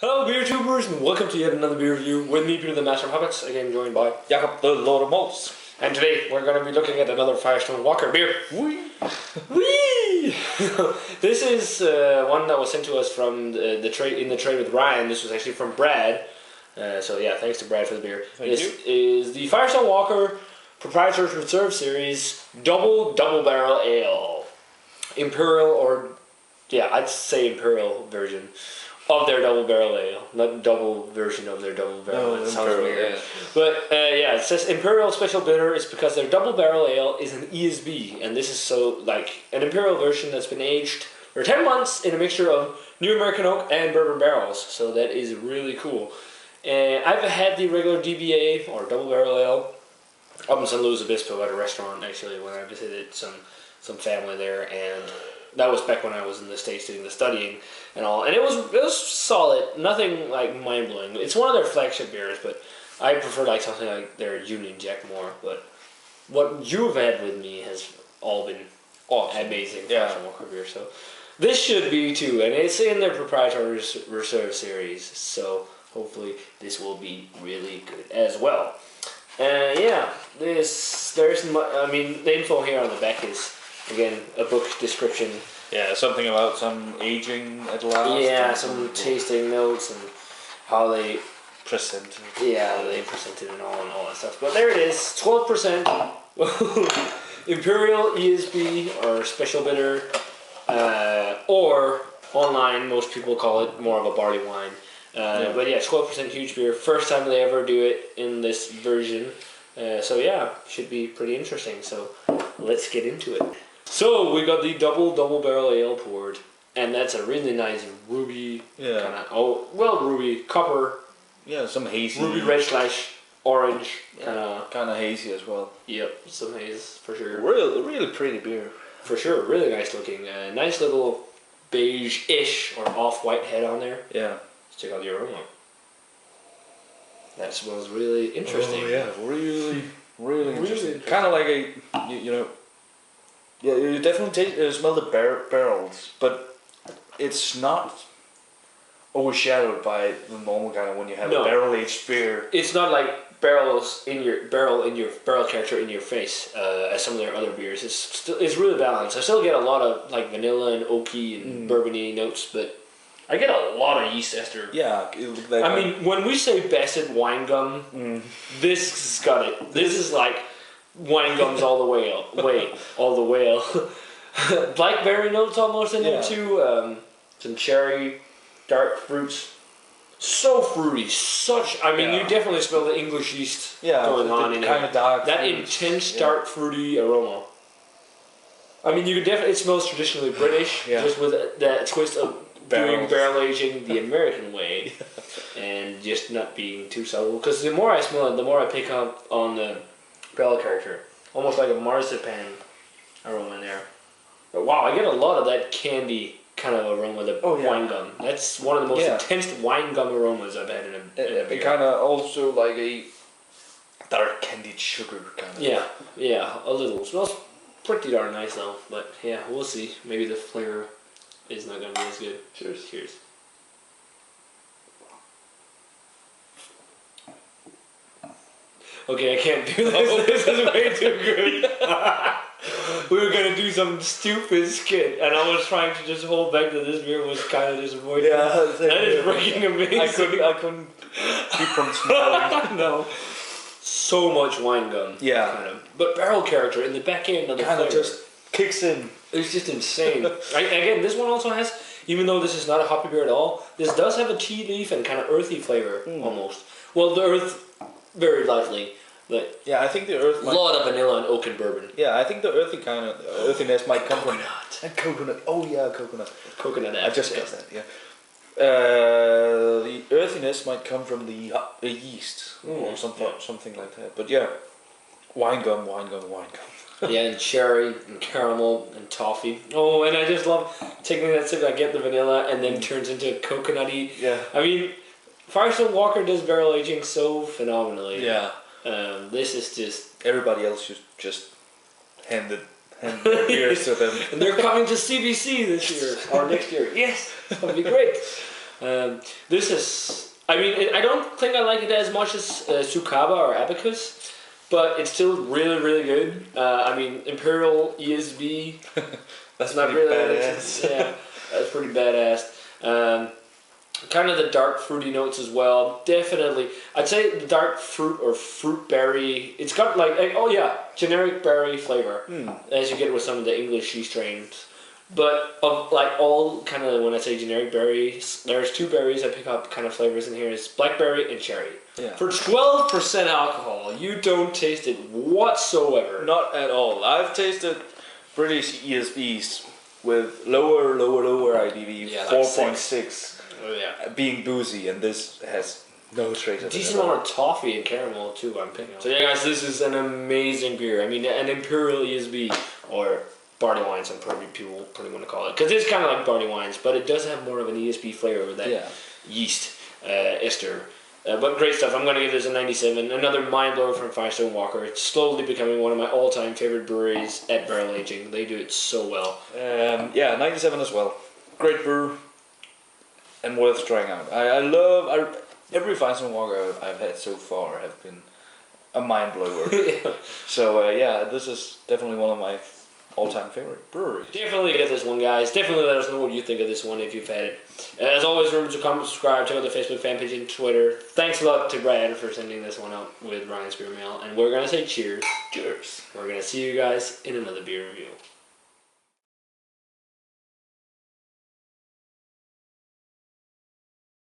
Hello beer tubers and welcome to yet another beer review with me, Peter the Master of Habits, again joined by Jacob the Lord of Malts. And today we're going to be looking at another Firestone Walker beer. Whee! Whee! This is one that was sent to us from the trade with Ryan. This was actually from Brad. So yeah, thanks to Brad for the beer. This is the Firestone Walker Proprietors Reserve Series Double Barrel Ale. Imperial I'd say Imperial version of their double barrel ale, not double version of their double barrel. It sounds weird. Yeah. But it says Imperial Special Bitter is because their double barrel ale is an ESB, and this is so like an Imperial version that's been aged for 10 months in a mixture of New American Oak and bourbon barrels. So that is really cool. I've had the regular DBA or double barrel ale up in San Luis Obispo at a restaurant actually when I visited some family there, and that was back when I was in the States doing the studying and all, and it was solid, nothing like mind blowing. It's one of their flagship beers, but I prefer like something like their Union Jack more. But what you've had with me has all been awesome. Amazing. Yeah. Walker beer. So this should be too, and it's in their Proprietary Reserve series. So hopefully this will be really good as well. The info here on the back is, again, a book description. Yeah, something about some aging at last. Yeah, some tasting notes and how they present. Yeah, they presented and all that stuff. But there it is, 12%. Imperial ESB or Special Bitter, or online most people call it more of a barley wine. But yeah, 12% huge beer. First time they ever do it in this version. So yeah, should be pretty interesting. So let's get into it. So we got the double barrel ale poured, and that's a really nice ruby ruby copper. Yeah, some hazy. Ruby red / orange. Kind of hazy as well. Yep, some haze for sure. Really pretty beer. For sure, really nice looking. Nice little beige-ish or off-white head on there. Yeah. Let's check out the aroma. That smells really interesting. Oh yeah, really interesting. Kind of like you definitely smell the barrels, but it's not overshadowed by the normal kind of when you have a barrel aged beer. It's not like barrel character in your face as some of their other beers. It's really balanced. I still get a lot of like vanilla and oaky and bourbony notes, but I get a lot of yeast ester. Yeah, when we say Bassett wine gum, this has got it. This is like wine gums all the way. Blackberry notes almost in there too. Some cherry, dark fruits. So fruity. You definitely smell the English yeast going on in kind there. of dark. That intense, dark, fruity aroma. You can definitely. It smells traditionally British, just with that twist of doing barrel aging the American way, and just not being too subtle. Because the more I smell it, the more I pick up on the barrel character, almost like a marzipan aroma in there. But wow, I get a lot of that candy kind of aroma, the wine gum. That's one of the most intense wine gum aromas I've had in a beer. Kind of also like a dark candied sugar kind of. Yeah, a little. It smells pretty darn nice though. But yeah, we'll see. Maybe the flavor is not going to be as good. Cheers. Okay, I can't do this. This is way too good. We were going to do some stupid skit, and I was trying to just hold back that this beer was kind of disappointing. Yeah, that is freaking amazing. I couldn't keep from smelling. No. So much wine gum. Yeah. Kind of. But barrel character in the back end of the kind flavor. of just kicks in. It's just insane. Again, this one also has, even though this is not a hoppy beer at all, this does have a tea leaf and kind of earthy flavor almost. Well, the earth very lightly, but yeah, I think the earth. A lot of vanilla and oak and bourbon. Yeah, I think the earthiness might come from and coconut. Oh yeah, coconut. Coconut. I just guessed that. Yeah. The earthiness might come from the yeast or something like that. But yeah, wine gum. Yeah, and cherry and caramel and toffee. Oh, and I just love taking that sip. I get the vanilla and then turns into coconutty. Yeah. Firestone Walker does barrel aging so phenomenally. Yeah. This is just everybody else should just hand the beers to them. And they're coming to CBC this year or next year. Yes, that would be great. This is, I mean, I don't think I like it as much as Sukaba or Abacus, but it's still really, really good. I mean, Imperial ESB. That's not pretty really badass. Yeah, that's pretty badass. Kind of the dark fruity notes as well. Definitely, I'd say the dark fruit or fruit berry. It's got like oh yeah, generic berry flavor as you get with some of the English she strains. But of like all kind of when I say generic berries, there's two berries I pick up kind of flavors in here. Is blackberry and cherry. Yeah. For 12% alcohol, you don't taste it whatsoever. Not at all. I've tasted British ESBs with lower IBV, Yeah, like 4.6. Oh yeah. Being boozy, and this has no trace of it. Decent amount of toffee and caramel too. I'm picking up. So yeah, guys, this is an amazing beer. I mean, an Imperial ESB or barley wine. Some people probably want to call it because it's kind of like barley wines, but it does have more of an ESB flavor with that yeast ester. But great stuff. I'm going to give this a 97. Another mind blower from Firestone Walker. It's slowly becoming one of my all-time favorite breweries at barrel aging. They do it so well. 97 as well. Great brew. And worth trying out. I love every Firestone Walker I've had so far have been a mind blower. So this is definitely one of my all-time favorite breweries. Definitely get this one, guys. Definitely let us know what you think of this one if you've had it. As always, remember to comment, subscribe, check out the Facebook fan page and Twitter. Thanks a lot to Brad for sending this one out with Ryan's Beer Mail. And we're gonna say cheers. Cheers. We're gonna see you guys in another beer review.